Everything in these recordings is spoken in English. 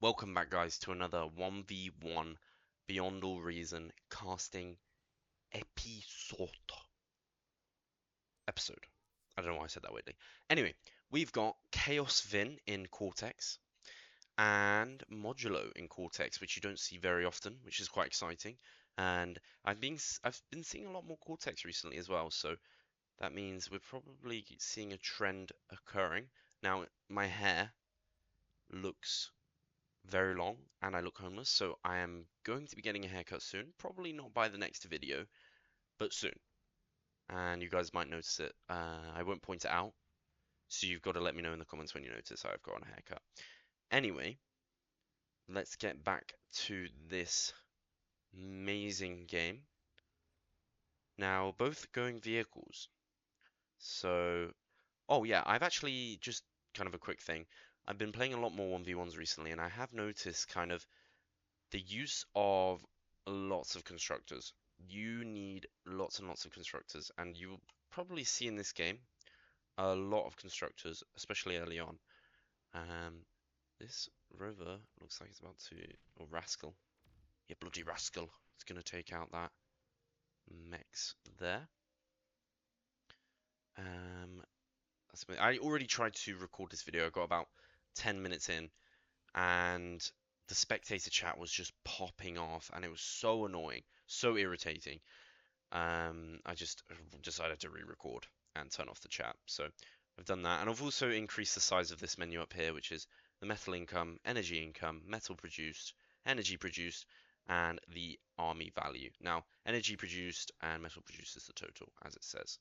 Welcome back, guys, to another 1v1 Beyond All Reason casting episode. I don't know why I said that weirdly. Anyway, we've got ChaosFin in Cortex and Modulo in Cortex, which you don't see very often, which is quite exciting. And I've been seeing a lot more Cortex recently as well, so that means we're probably seeing a trend occurring. Now, my hair looks very long and I look homeless, so I am going to be getting a haircut soon. Probably not by the next video, but soon. And you guys might notice it. I won't point it out, so you've got to let me know in the comments when you notice I've got a haircut. Anyway, let's get back to this amazing game. Now, both going vehicles. So, oh yeah, I've actually just kind of a quick thing. I've been playing a lot more 1v1s recently, and I have noticed kind of the use of lots of constructors. You need lots and lots of constructors, and you will probably see in this game a lot of constructors, especially early on. This rover looks like it's about to, or rascal, yeah, bloody rascal, it's gonna take out that mechs there. I already tried to record this video. I got about 10 minutes in, and the spectator chat was just popping off, and it was so annoying, so irritating. I just decided to re-record and turn off the chat. So I've done that, and I've also increased the size of this menu up here, which is the metal income, metal produced, energy produced, and the army value. Now, energy produced and metal produced is the total, as it says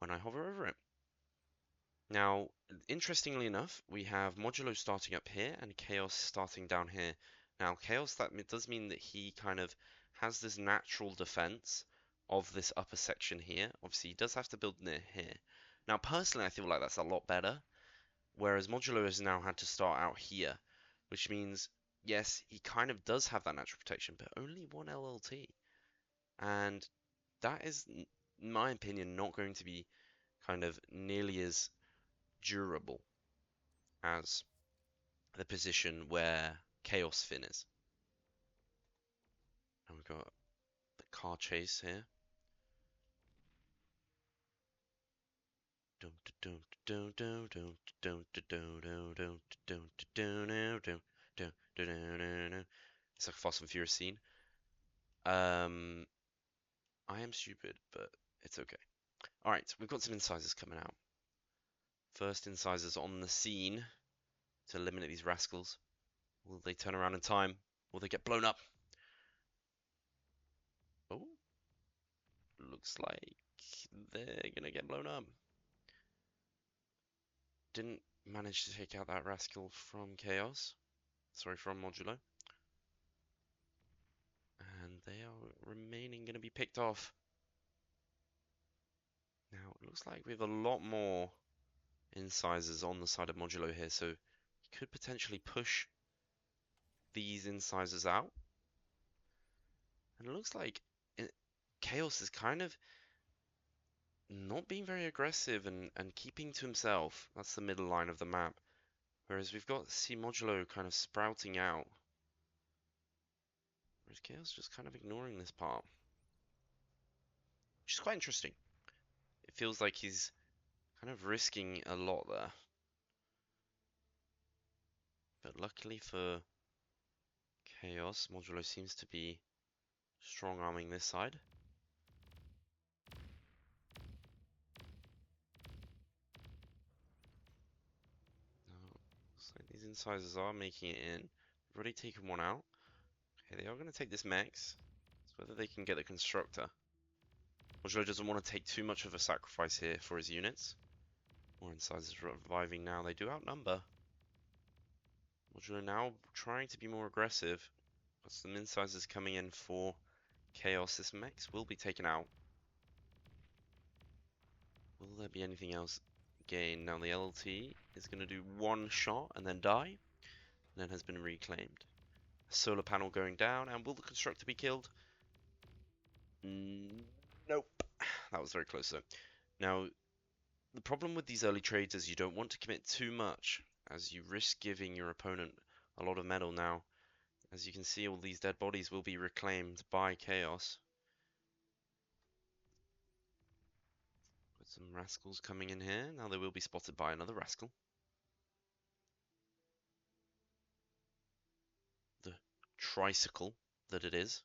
when I hover over it. Now, interestingly enough, we have Modulo starting up here and Chaos starting down here. Now, Chaos, that does mean that he kind of has this natural defense of this upper section here. Obviously, he does have to build near here. Now, personally, I feel like that's a lot better, whereas Modulo has now had to start out here, which means, yes, he kind of does have that natural protection, but only one LLT. And that is, in my opinion, not going to be kind of nearly as durable as the position where ChaosFin is. And we've got the car chase here. It's like a Fast and Furious scene. I am stupid, but it's okay. Alright, we've got some incisors coming out. First incisors on the scene to eliminate these rascals. Will they turn around in time? Will they get blown up? Oh, looks like they're gonna get blown up. Didn't manage to take out that rascal from Chaos. Sorry, from Modulo. And they are remaining going to be picked off. Now, it looks like we have a lot more incisors on the side of Modulo here, so you could potentially push these incisors out. And it looks like Chaos is kind of not being very aggressive and keeping to himself. That's the middle line of the map. Whereas we've got C Modulo kind of sprouting out. Whereas Chaos just kind of ignoring this part. Which is quite interesting. It feels like he's kind of risking a lot there. But luckily for Chaos, Modulo seems to be strong-arming this side. Looks like these incisors are making it in. We've already taken one out. Okay, they are going to take this max. It's whether they can get the constructor. Modulo doesn't want to take too much of a sacrifice here for his units. More incisors reviving now. They do outnumber. Modulo now trying to be more aggressive. Got some incisors coming in for Chaos. This max will be taken out. Will there be anything else gained? Now the LLT is going to do one shot and then die. And then has been reclaimed. A solar panel going down. And will the constructor be killed? Nope. That was very close though. Now, the problem with these early trades is you don't want to commit too much, as you risk giving your opponent a lot of metal now. As you can see, all these dead bodies will be reclaimed by Chaos. Got some rascals coming in here. Now they will be spotted by another rascal. The tricycle that it is.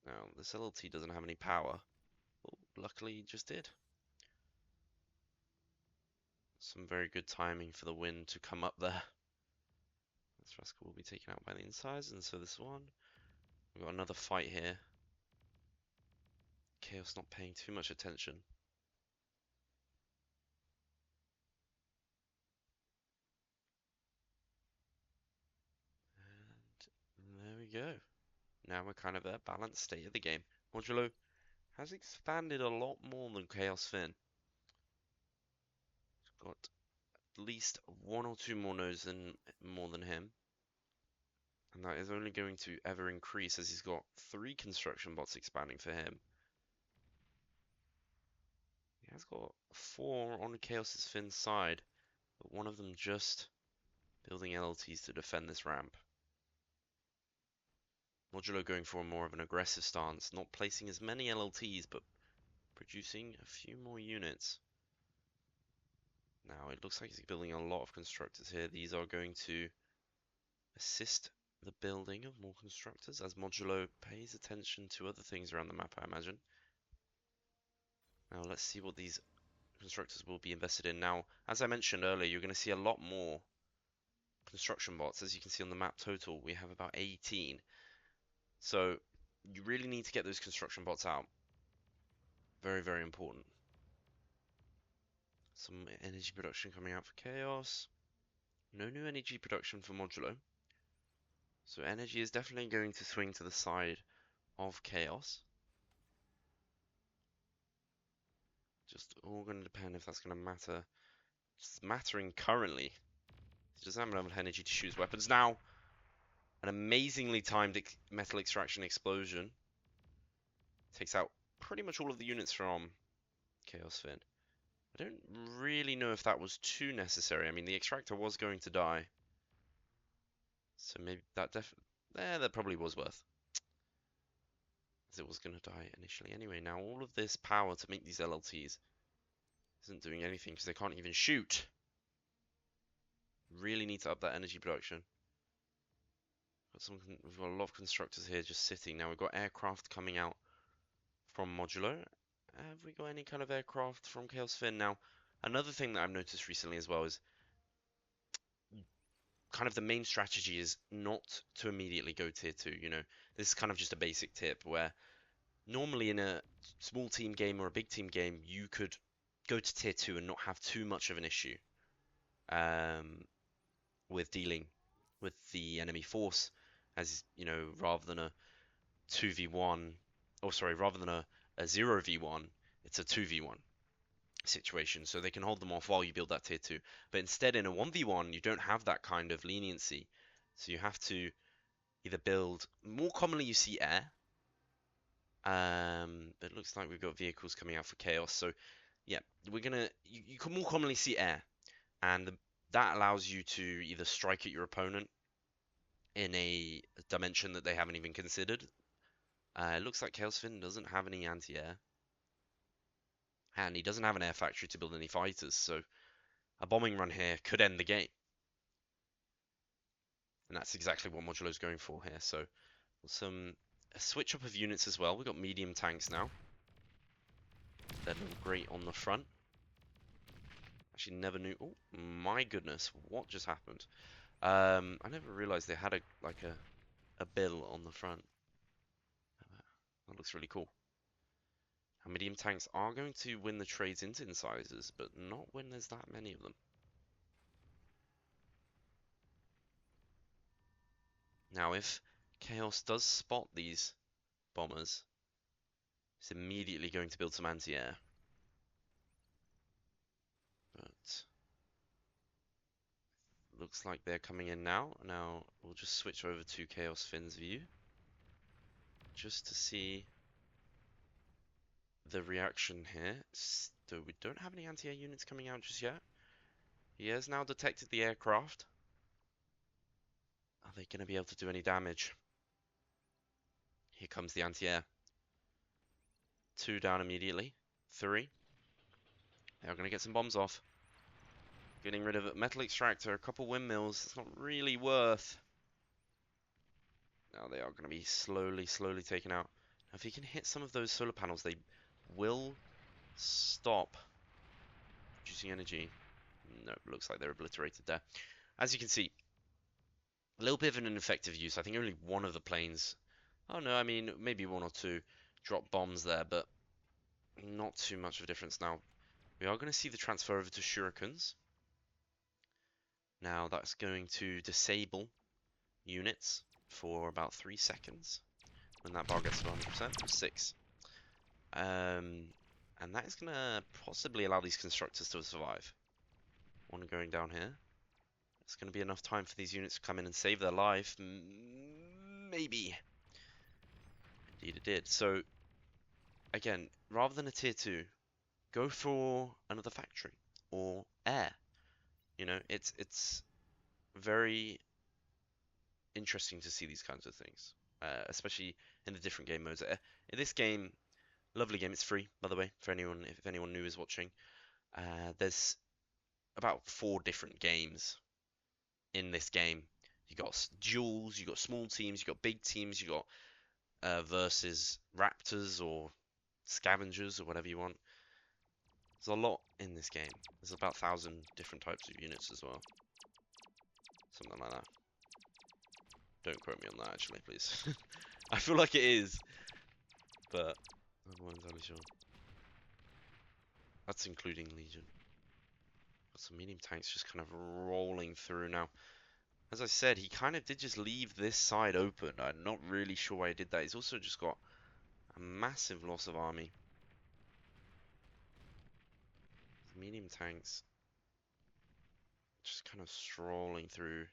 Now, this LLT doesn't have any power. Oh, luckily, it just did. Some very good timing for the wind to come up there. This rascal will be taken out by the insides, and so this one. We've got another fight here. Chaos not paying too much attention. And there we go. Now we're kind of at a balanced state of the game. Modulo has expanded a lot more than ChaosFin. He's got at least one or two more nodes than more than him. And that is only going to ever increase as he's got 3 construction bots expanding for him. He has got 4 on Chaos's Fin side, but one of them just building LLTs to defend this ramp. Modulo going for more of an aggressive stance, not placing as many LLTs, but producing a few more units. Now, it looks like he's building a lot of constructors here. These are going to assist the building of more constructors as Modulo pays attention to other things around the map, I imagine. Now, let's see what these constructors will be invested in. Now, as I mentioned earlier, you're going to see a lot more construction bots. As you can see on the map total, we have about 18. So, you really need to get those construction bots out. Very, very important. Some energy production coming out for Chaos. No new energy production for Modulo. So energy is definitely going to swing to the side of Chaos. Just all going to depend if that's going to matter. It's mattering currently. He doesn't have enough energy to shoot his weapons. Now, an amazingly timed metal extraction explosion takes out pretty much all of the units from ChaosFin. I don't really know if that was too necessary. I mean, the extractor was going to die. So maybe that that probably was worth. As it was going to die initially anyway. Now all of this power to make these LLTs isn't doing anything because they can't even shoot. Really need to up that energy production. We've got a lot of constructors here just sitting. Now we've got aircraft coming out from Modulo. Have we got any kind of aircraft from ChaosFin? Now, another thing that I've noticed recently as well is kind of the main strategy is not to immediately go tier 2. You know, this is kind of just a basic tip where normally in a small team game or a big team game, you could go to tier 2 and not have too much of an issue with dealing with the enemy force, as you know, rather than a 2v1, oh sorry, rather than a 0v1, it's a 2v1 situation, so they can hold them off while you build that tier 2. But instead, in a 1v1, you don't have that kind of leniency, so you have to either build, more commonly you see air. It looks like we've got vehicles coming out for Chaos, so yeah, you can more commonly see air, and that allows you to either strike at your opponent in a dimension that they haven't even considered. It looks like ChaosFin doesn't have any anti-air, and he doesn't have an air factory to build any fighters, so a bombing run here could end the game. And that's exactly what Modulo's going for here. So a switch up of units as well. We've got medium tanks now. They're not great on the front. Actually, never knew. Oh my goodness, what just happened? I never realized they had a bill on the front. That looks really cool. And medium tanks are going to win the trades into incisors, but not when there's that many of them. Now, if Chaos does spot these bombers, it's immediately going to build some anti-air. But looks like they're coming in now. Now, we'll just switch over to ChaosFin's view, just to see the reaction here. So we don't have any anti-air units coming out just yet. He has now detected the aircraft. Are they going to be able to do any damage? Here comes the anti-air. 2 down immediately. 3. They are going to get some bombs off. Getting rid of a metal extractor, a couple windmills. It's not really worth. Now they are going to be slowly taken out. Now if he can hit some of those solar panels, they will stop producing energy. No, looks like they're obliterated there. As you can see, a little bit of an ineffective use. I think only one of the planes. Oh no, I mean maybe 1 or 2 drop bombs there, but not too much of a difference. Now we are going to see the transfer over to shurikens. Now that's going to disable units for about 3 seconds. When that bar gets to 100%, 6. And that is going to possibly allow these constructors to survive. One going down here. It's going to be enough time for these units to come in and save their life. Maybe. Indeed it did. So, again, rather than a tier 2, go for another factory or air. You know, it's very interesting to see these kinds of things, especially in the different game modes. In this game, lovely game. It's free, by the way, for anyone if anyone new is watching. There's about 4 different games in this game. You got duels, you got small teams, you got big teams, you got versus raptors or scavengers or whatever you want. There's a lot in this game. There's about 1,000 different types of units as well. Something like that. Don't quote me on that, actually, please. I feel like it is, but I'm not entirely sure. That's including Legion. Got some medium tanks just kind of rolling through now. As I said, he kind of did just leave this side open. I'm not really sure why he did that. He's also just got a massive loss of army. Medium tanks just kind of strolling through.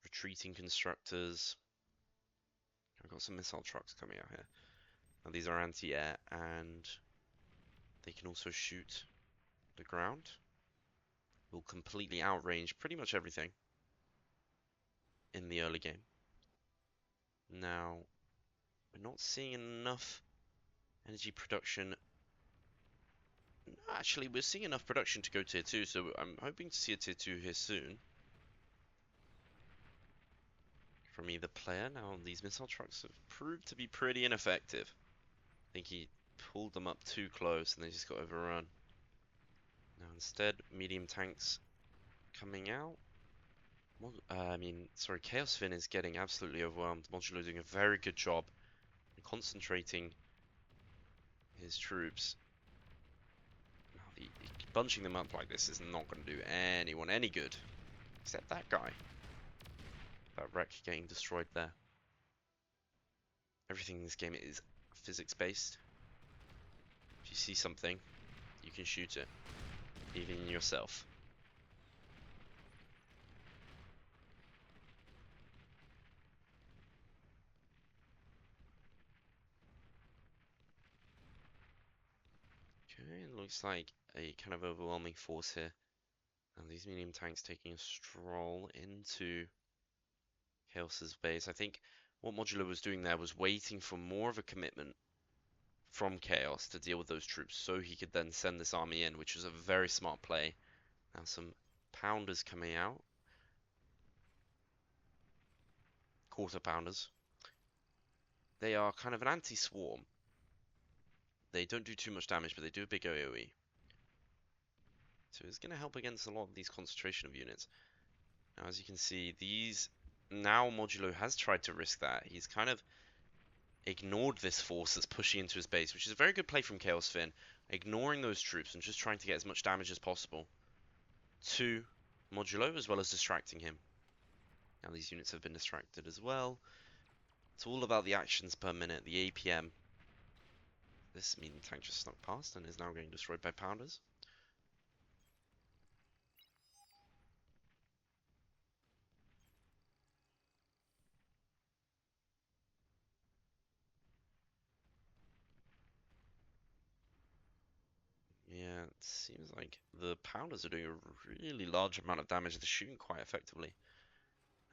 Retreating constructors. I've got some missile trucks coming out here. Now these are anti-air and they can also shoot the ground. Will completely outrange pretty much everything in the early game. Now, we're not seeing enough energy production. Actually, we're seeing enough production to go tier 2, so I'm hoping to see a tier 2 here soon. From either player. Now, these missile trucks have proved to be pretty ineffective. I think he pulled them up too close and they just got overrun. Now, instead, medium tanks coming out. ChaosFin is getting absolutely overwhelmed. Modulo doing a very good job in concentrating his troops. Now, bunching them up like this is not going to do anyone any good. Except that guy. That wreck getting destroyed there. Everything in this game is physics-based. If you see something, you can shoot it. Even yourself. Okay, it looks like a kind of overwhelming force here. And these medium tanks taking a stroll into Chaos's base. I think what Modulo was doing there was waiting for more of a commitment from Chaos to deal with those troops so he could then send this army in, which was a very smart play. Now some pounders coming out. Quarter pounders. They are kind of an anti-swarm. They don't do too much damage, but they do a big AoE. So it's going to help against a lot of these concentration of units. Now, as you can see, now Modulo has tried to risk that. He's kind of ignored this force that's pushing into his base, which is a very good play from ChaosFin, ignoring those troops and just trying to get as much damage as possible to Modulo, as well as distracting him. Now these units have been distracted as well. It's all about the actions per minute, the APM. This medium tank just snuck past and is now getting destroyed by pounders. Yeah, it seems like the powders are doing a really large amount of damage. They're shooting quite effectively.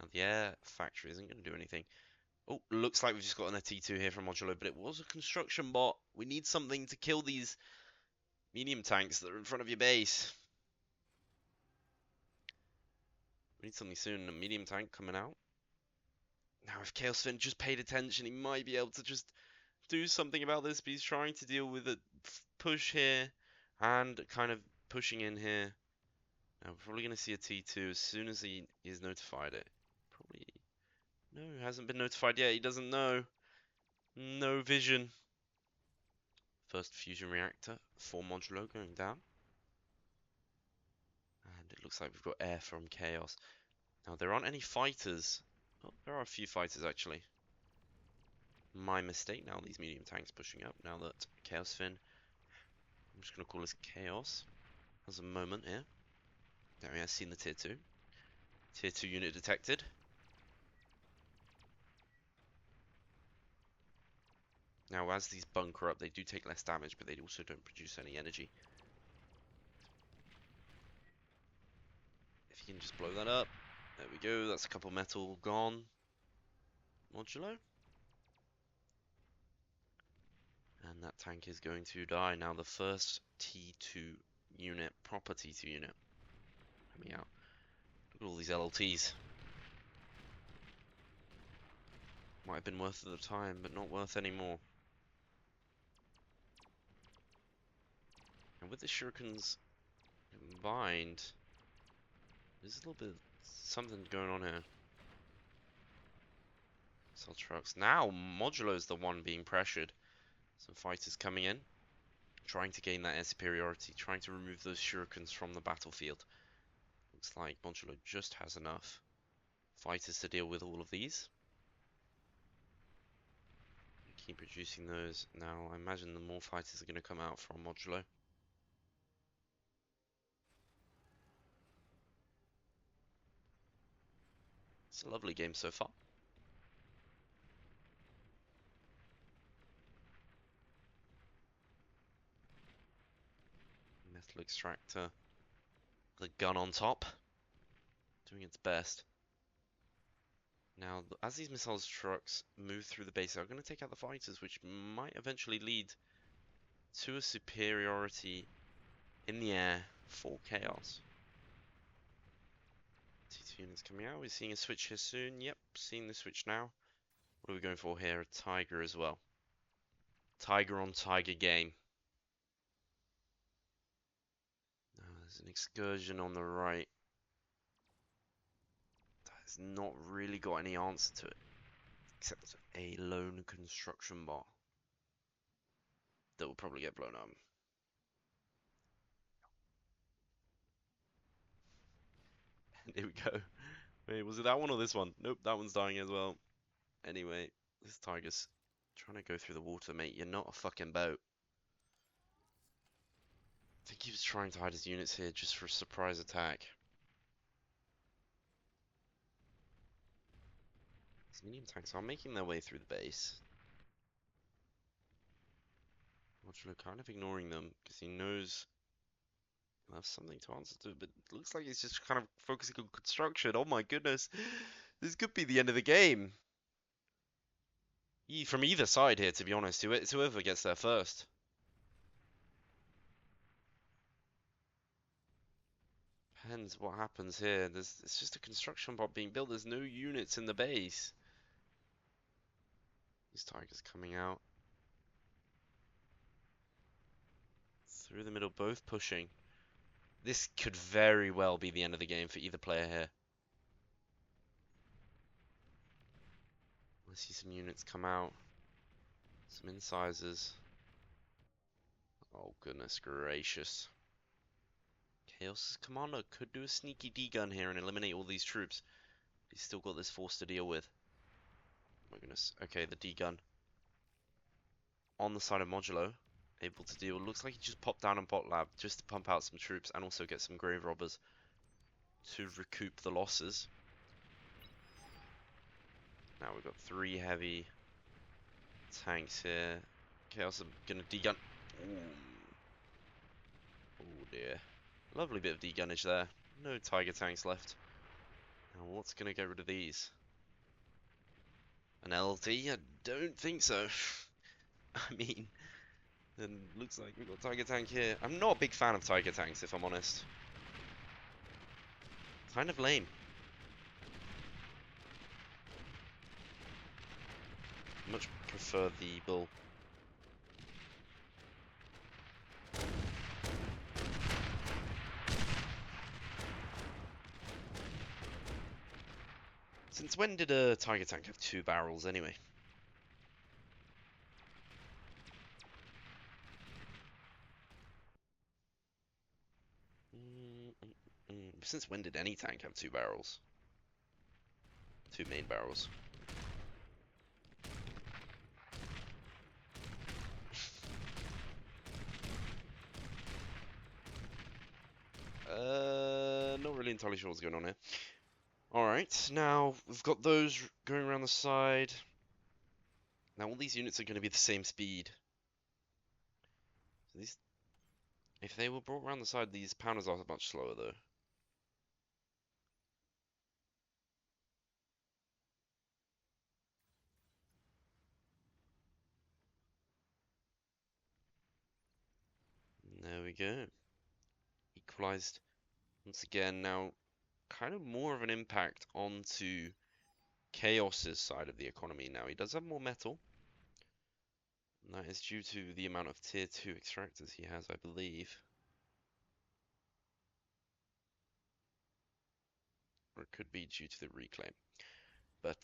Now the air factory isn't going to do anything. Oh, looks like we've just gotten a T2 here from Modulo, but it was a construction bot. We need something to kill these medium tanks that are in front of your base. We need something soon. A medium tank coming out. Now, if ChaosFin just paid attention, he might be able to just do something about this, but he's trying to deal with a push here and kind of pushing in here. Now, we're probably going to see a T2 as soon as he is notified it. Probably. No, hasn't been notified yet. He doesn't know. No vision. First fusion reactor for Modulo going down. And it looks like we've got air from Chaos. Now, there aren't any fighters. Oh, there are a few fighters, actually. My mistake. Now these medium tanks pushing up. Now that ChaosFin, I'm just going to call this Chaos, has a moment here. There we have seen the tier 2. Tier 2 unit detected. Now, as these bunker up, they do take less damage, but they also don't produce any energy. If you can just blow that up. There we go. That's a couple metal gone. Modulo. And that tank is going to die. Now, the first T2 unit, proper T2 unit, coming out. Look at all these LLTs. Might have been worth at the time, but not worth anymore. And with the shurikens combined, there's a little bit of something going on here. Cell trucks. Now Modulo is the one being pressured. Some fighters coming in, trying to gain that air superiority, trying to remove those shurikens from the battlefield. Looks like Modulo just has enough fighters to deal with all of these. Keep producing those. Now I imagine the more fighters are going to come out from Modulo. It's a lovely game so far. Metal extractor. The gun on top. Doing its best. Now, as these missiles trucks move through the base, they're going to take out the fighters, which might eventually lead to a superiority in the air for Chaos. T2 units coming out. We're seeing a switch here soon. Yep, seeing the switch now. What are we going for here? A Tiger as well. Tiger on Tiger game. There's an excursion on the right. That has not really got any answer to it. Except a lone construction bot. That will probably get blown up. Here we go. Wait, was it that one or this one? Nope, that one's dying as well. Anyway, this tiger's trying to go through the water, mate. You're not a fucking boat. I think he was trying to hide his units here just for a surprise attack. These medium tanks are making their way through the base. Modulo kind of ignoring them because he knows he'll have something to answer to, but it looks like he's just kind of focusing on construction. Oh my goodness. This could be the end of the game. From either side here, to be honest. It's whoever gets there first. Depends what happens here. It's just a construction bot being built. There's no units in the base. These tigers coming out. Through the middle, both pushing. This could very well be the end of the game for either player here. I see some units come out. Some incisors. Oh, goodness gracious. Chaos's commander could do a sneaky D-gun here and eliminate all these troops. He's still got this force to deal with. Oh my goodness. Okay, the D-gun. On the side of Modulo. Able to deal. Looks like he just popped down on bot lab just to pump out some troops and also get some grave robbers to recoup the losses. Now we've got 3 heavy tanks here. Chaos are gonna D-gun. Ooh. dear. Lovely bit of degunnage there. No tiger tanks left. Now what's gonna get rid of these? An LT? I don't think so. I mean, then looks like we've got tiger tank here. I'm not a big fan of tiger tanks, if I'm honest. Kind of lame. Much prefer the bull. Since when did a tiger tank have 2 barrels anyway? Since when did any tank have 2 barrels? 2 main barrels. Not really entirely sure what's going on here. Alright, now we've got those going around the side. Now all these units are going to be the same speed. So these, if they were brought around the side, these pounders are much slower though. There we go. Equalized once again. Now, kind of more of an impact onto Chaos's side of the economy now. He does have more metal. And that is due to the amount of tier 2 extractors he has, I believe. Or it could be due to the reclaim. But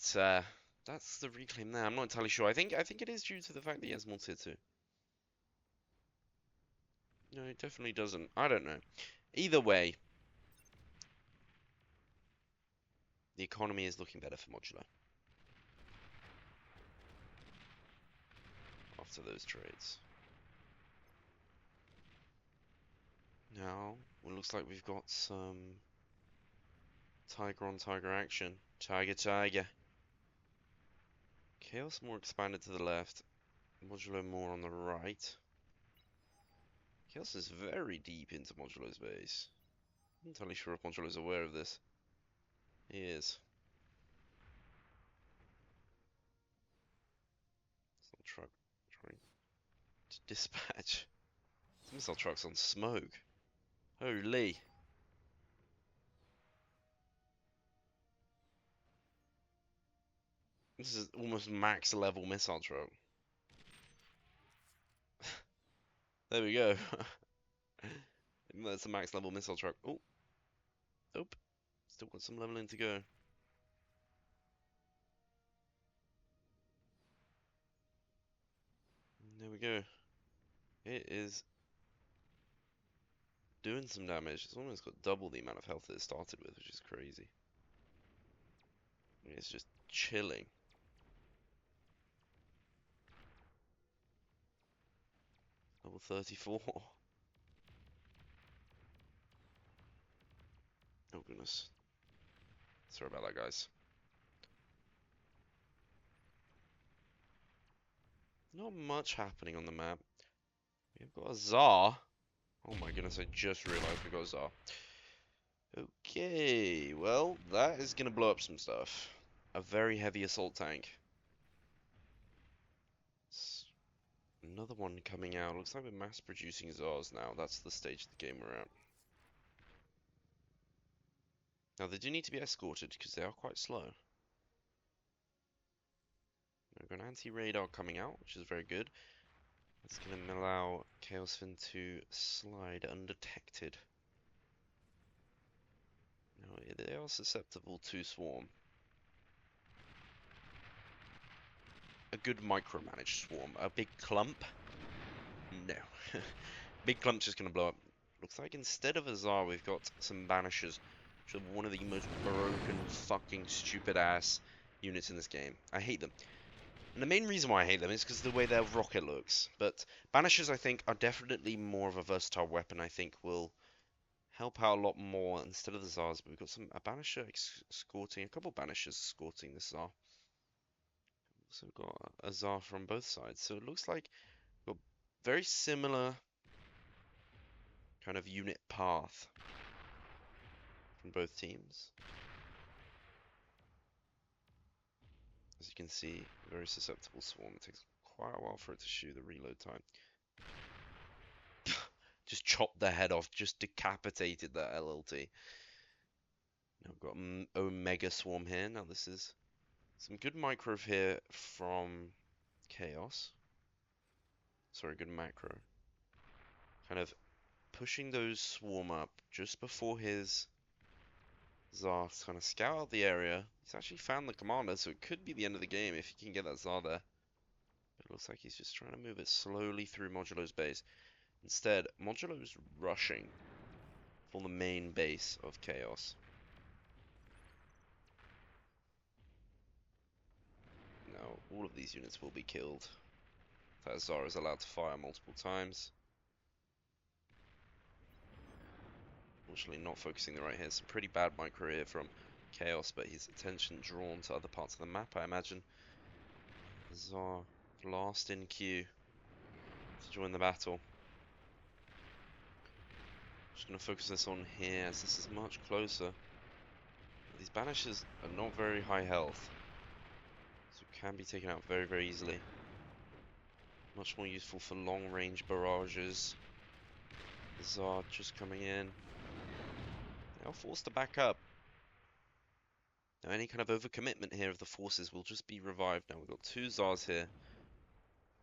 that's the reclaim there. I'm not entirely sure. I think it is due to the fact that he has more tier 2. No, it definitely doesn't. I don't know. Either way, the economy is looking better for modulo after those trades. Now, it looks like we've got some tiger on tiger action. Tiger, tiger. Chaos more expanded to the left. Modulo more on the right. Chaos is very deep into Modulo's base. I'm not entirely sure if Modulo's aware of this. He is. Missile truck trying to dispatch. This missile truck's on smoke. Holy. This is almost max level missile truck. There we go. That's a max level missile truck. Oh. Nope. Still got some leveling to go. There we go. It is doing some damage. It's almost got double the amount of health that it started with, which is crazy. It's just chilling. Level 34. Oh goodness. Sorry about that, guys. Not much happening on the map. We've got a Tsar. Oh my goodness, I just realized we got a Tsar. Okay, well, that is gonna blow up some stuff. A very heavy assault tank. Another one coming out. Looks like we're mass producing Tsars now. That's the stage of the game we're at. Now, they do need to be escorted because they are quite slow. We've got an anti-radar coming out, which is very good. That's going to allow ChaosFin to slide undetected. Now, they are susceptible to swarm. A good micromanaged swarm. A big clump? No. Big clump's just going to blow up. Looks like instead of a Tsar, we've got some Banishers, which are one of the most broken, fucking, stupid-ass units in this game. I hate them. And the main reason why I hate them is because of the way their rocket looks. But Banishers, I think, are definitely more of a versatile weapon. I think will help out a lot more instead of the Tsars. But we've got a Banisher escorting, a couple Banishers escorting the Tsar. Also got a Tsar from both sides. So it looks like we've got very similar kind of unit path from both teams. As you can see, very susceptible swarm. It takes quite a while for it to shoot the reload time. Just chopped the head off, just decapitated that LLT. Now we've got Omega Swarm here. Now this is some good micro here from Chaos. Sorry, good macro. Kind of pushing those swarm up just before his Tsar to kind of scout out the area. He's actually found the commander, so it could be the end of the game if he can get that Tsar there. But it looks like he's just trying to move it slowly through Modulo's base. Instead, Modulo's rushing for the main base of Chaos. Now, all of these units will be killed. That Tsar is allowed to fire multiple times. Unfortunately, not focusing the right here. Some pretty bad micro here from Chaos, but his attention drawn to other parts of the map, I imagine. Tsar last in queue to join the battle. Just going to focus this on here, as this is much closer. These banishers are not very high health, so can be taken out very, very easily. Much more useful for long-range barrages. The Tsar just coming in. Now forced to back up. Now any kind of overcommitment here of the forces will just be revived. Now we've got two Tsars here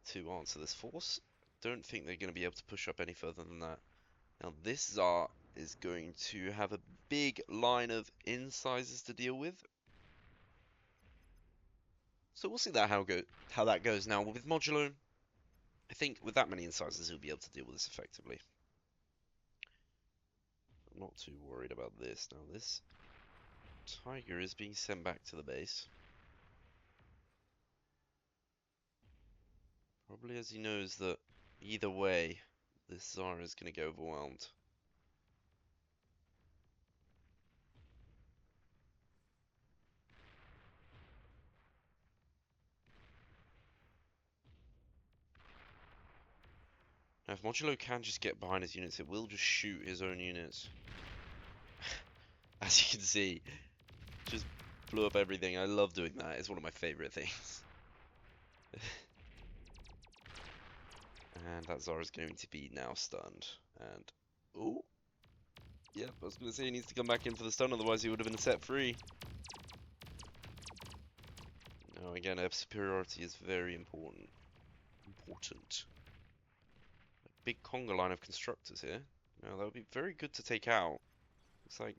to answer this force. Don't think they're going to be able to push up any further than that. Now this Tsar is going to have a big line of incisors to deal with. So we'll see how that goes. Now with Modulo, I think with that many incisors he'll be able to deal with this effectively. I'm not too worried about this. Now this Tiger is being sent back to the base. Probably as he knows that either way, this Tsar is going to get overwhelmed. Now if Modulo can just get behind his units, it will just shoot his own units. As you can see, just blew up everything. I love doing that. It's one of my favorite things. And that Tsar is going to be now stunned. And, oh, yeah, I was going to say he needs to come back in for the stun, otherwise he would have been set free. Now again, F superiority is very important. A big conga line of constructors here. Now that would be very good to take out. Looks like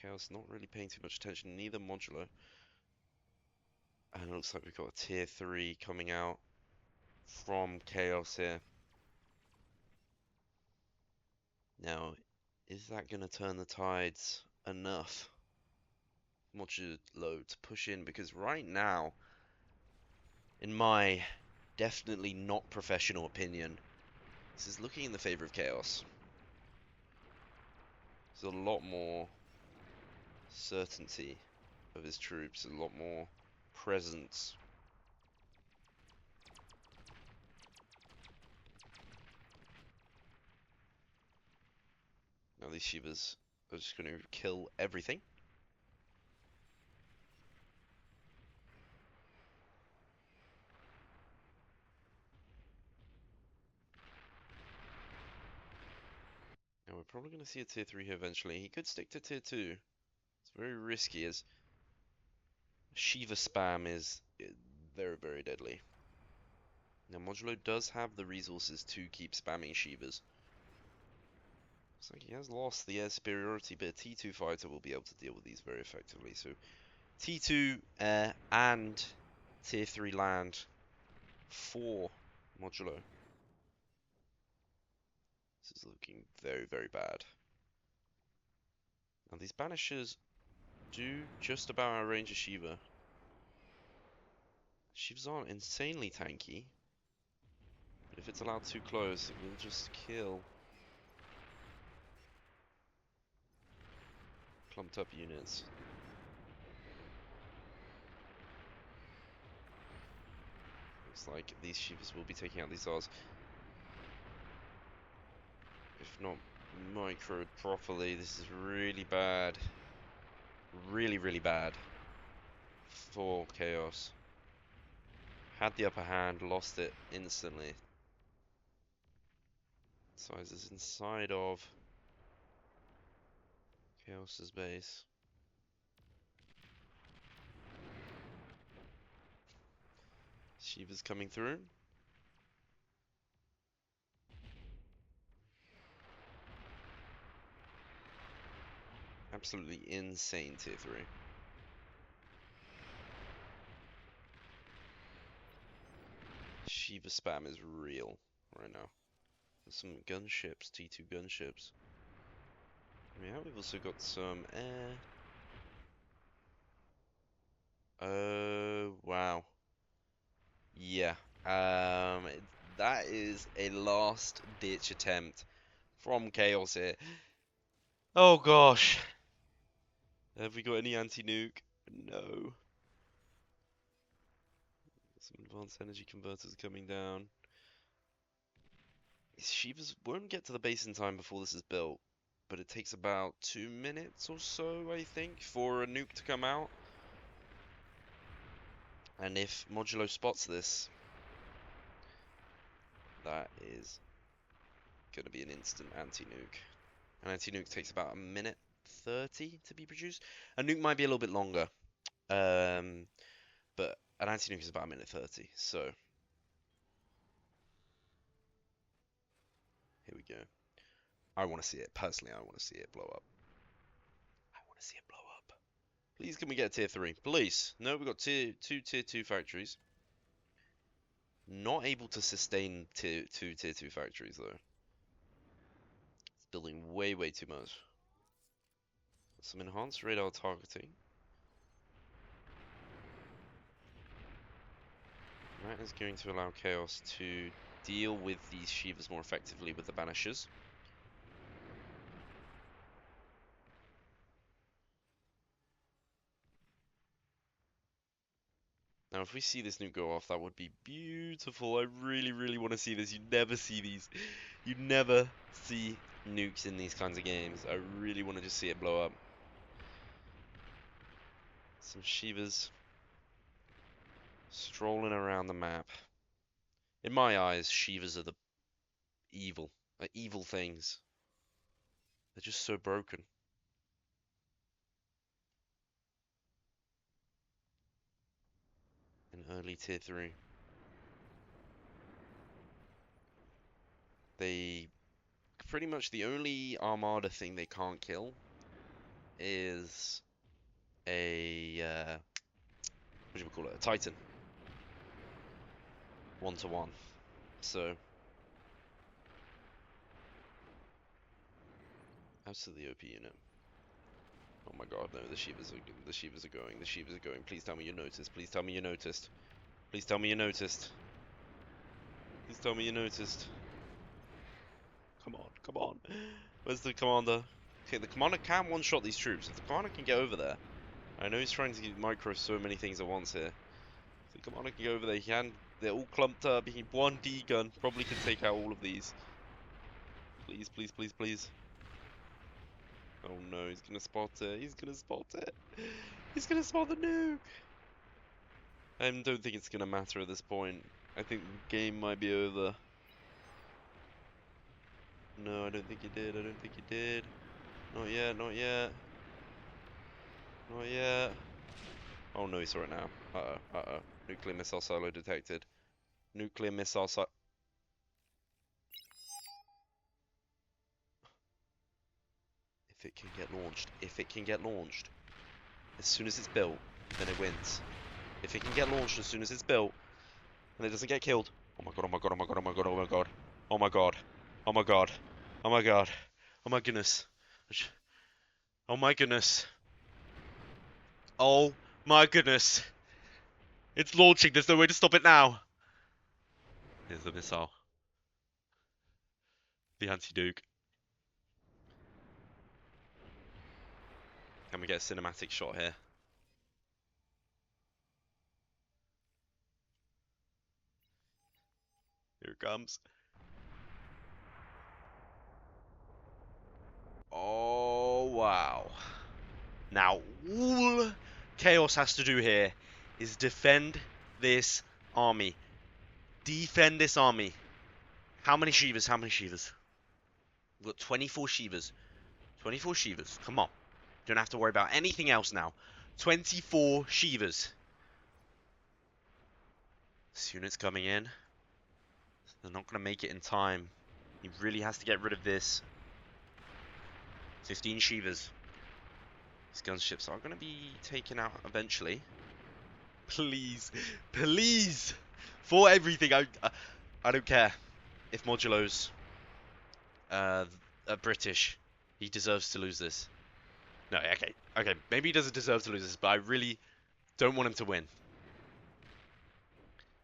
Chaos not really paying too much attention, neither Modulo. And it looks like we've got a tier 3 coming out from Chaos here. Now, is that going to turn the tides enough? Modulo to push in, because right now, in my definitely not professional opinion, this is looking in the favor of Chaos. There's a lot more certainty of his troops, a lot more presence. Now these Shivas are just going to kill everything. Now we're probably going to see a tier 3 here eventually. He could stick to tier 2. It's very risky, as Shiva spam is very, very deadly. Now Modulo does have the resources to keep spamming Shivas. Looks like he has lost the air superiority, but a T2 fighter will be able to deal with these very effectively. So T2 air and tier 3 land for Modulo. This is looking very, very bad. Now these banishers do just about outrange a Shiva. Shivas aren't insanely tanky, but if it's allowed too close, it will just kill clumped up units. Looks like these Shivas will be taking out these Zars. If not microed properly. This is really bad. Really, really bad for Chaos. Had the upper hand, lost it instantly. Size is inside of Chaos's base. Shiva's coming through. Absolutely insane tier 3. Shiva spam is real right now. There's some gunships, T2 gunships. Yeah, we've also got some air. Oh, wow. Yeah. That is a last ditch attempt from Chaos here. Oh gosh. Have we got any anti-nuke? No. Some advanced energy converters coming down. Shivas won't get to the base in time before this is built, but it takes about 2 minutes or so, I think, for a nuke to come out. And if Modulo spots this, that is going to be an instant anti-nuke. An anti-nuke takes about 1:30 to be produced. A nuke might be a little bit longer, but an anti-nuke is about 1:30. So here we go. I want to see it. Personally, I want to see it blow up. I want to see it blow up. Please, can we get a tier 3? Please. No, we've got two tier 2 factories. Not able to sustain tier 2 factories, though. It's building way, way too much. Some enhanced radar targeting. That is going to allow Chaos to deal with these Shivas more effectively with the Banishers. Now, if we see this nuke go off, that would be beautiful. I really, really want to see this. You never see these. You never see nukes in these kinds of games. I really want to just see it blow up. Some Shivas strolling around the map. In my eyes, Shivas are the evil things. They're just so broken. In early tier 3. They pretty much the only armada thing they can't kill is a what do we call it? A Titan. 1-to-1. So absolutely OP unit. Oh my god, no, the Shivas are going, the Shivas are going. Please tell me you noticed. Please tell me you noticed. Please tell me you noticed. Please tell me you noticed. Come on, come on. Where's the commander? Okay, the commander can one-shot these troops. If the commander can get over there. I know he's trying to micro so many things at once here. If the commander can go over there, he can. They're all clumped up. He can one D gun. Probably can take out all of these. Please, please, please, please. Oh no, he's gonna spot it. He's gonna spot it. He's gonna spot the nuke. I don't think it's gonna matter at this point. I think the game might be over. No, I don't think he did. I don't think he did. Not yet, not yet. Not yet. Oh no, he saw it now. Uh-oh, uh-oh. Nuclear missile silo detected. Nuclear missile silo. If it can get launched. If it can get launched. As soon as it's built, then it wins. If it can get launched as soon as it's built, and it doesn't get killed. Oh my god, oh my god, oh my god, oh my god, oh my god. Oh my god. Oh my god. Oh my god. Oh my goodness. Oh my goodness. Oh my goodness. It's launching. There's no way to stop it now. Here's the missile. The anti-nuke. Can we get a cinematic shot here? Here it comes. Oh, wow. Now, all Chaos has to do here is defend this army. Defend this army. How many Shivas? How many Shivas? We've got 24 Shivas. 24 Shivas. Come on. Don't have to worry about anything else now. 24 Shivas. This unit's coming in. They're not going to make it in time. He really has to get rid of this. 15 Shivas. These gunships are going to be taken out eventually. Please. Please. For everything. I don't care if Modulo's British. He deserves to lose this. No, okay. Okay, maybe he doesn't deserve to lose this, but I really don't want him to win.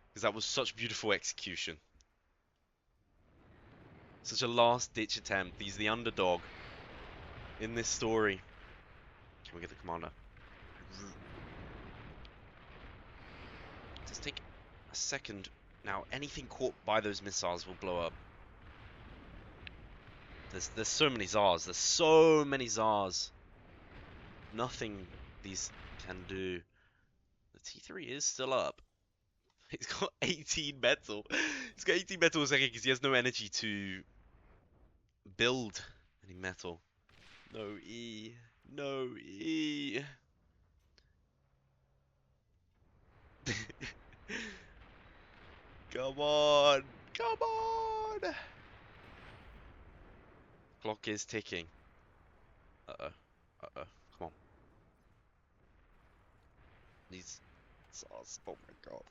Because that was such beautiful execution. Such a last-ditch attempt. He's the underdog in this story. Can we get the commander? Let's take a second. Now, anything caught by those missiles will blow up. There's so many Tsars. There's so many Tsars. Nothing these can do. The T3 is still up. He's got 18 metal. He's got 18 metal a second because he has no energy to build any metal. No E. No E. Come on. Come on. Clock is ticking. Uh-oh. Uh-oh. Come on. These sauce. Oh my god.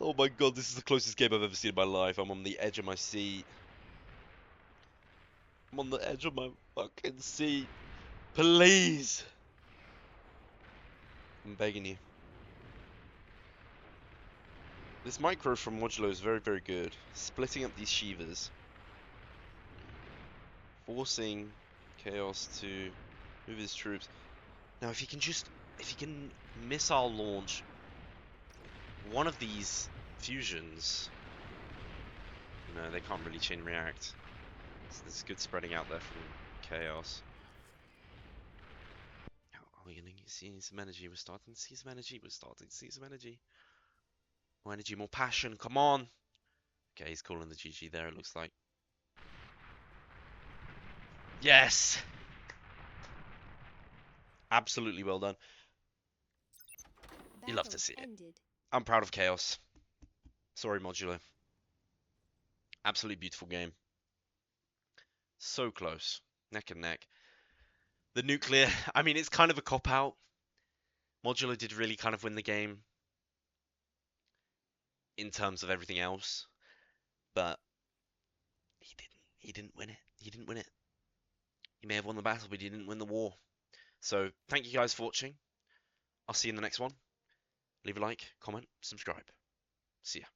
Oh my god, this is the closest game I've ever seen in my life. I'm on the edge of my seat. I'm on the edge of my fucking seat. Please. I'm begging you. This micro from Modulo is very, very good. Splitting up these Shivas. Forcing Chaos to move his troops. Now, if he can missile launch one of these fusions. No, they can't really chain react. So there's good spreading out there from Chaos. Are we gonna see some energy? We're starting to see some energy. We're starting to see some energy. More energy, more passion. Come on. Okay, he's calling the GG there, it looks like. Yes! Absolutely well done. You love to see it. I'm proud of Chaos. Sorry, Modulo. Absolutely beautiful game. So close. Neck and neck. The nuclear, I mean, it's kind of a cop-out. Modulo did really kind of win the game in terms of everything else, but he didn't win it. He didn't win it. He may have won the battle, but he didn't win the war. So, thank you guys for watching. I'll see you in the next one. Leave a like, comment, subscribe. See ya.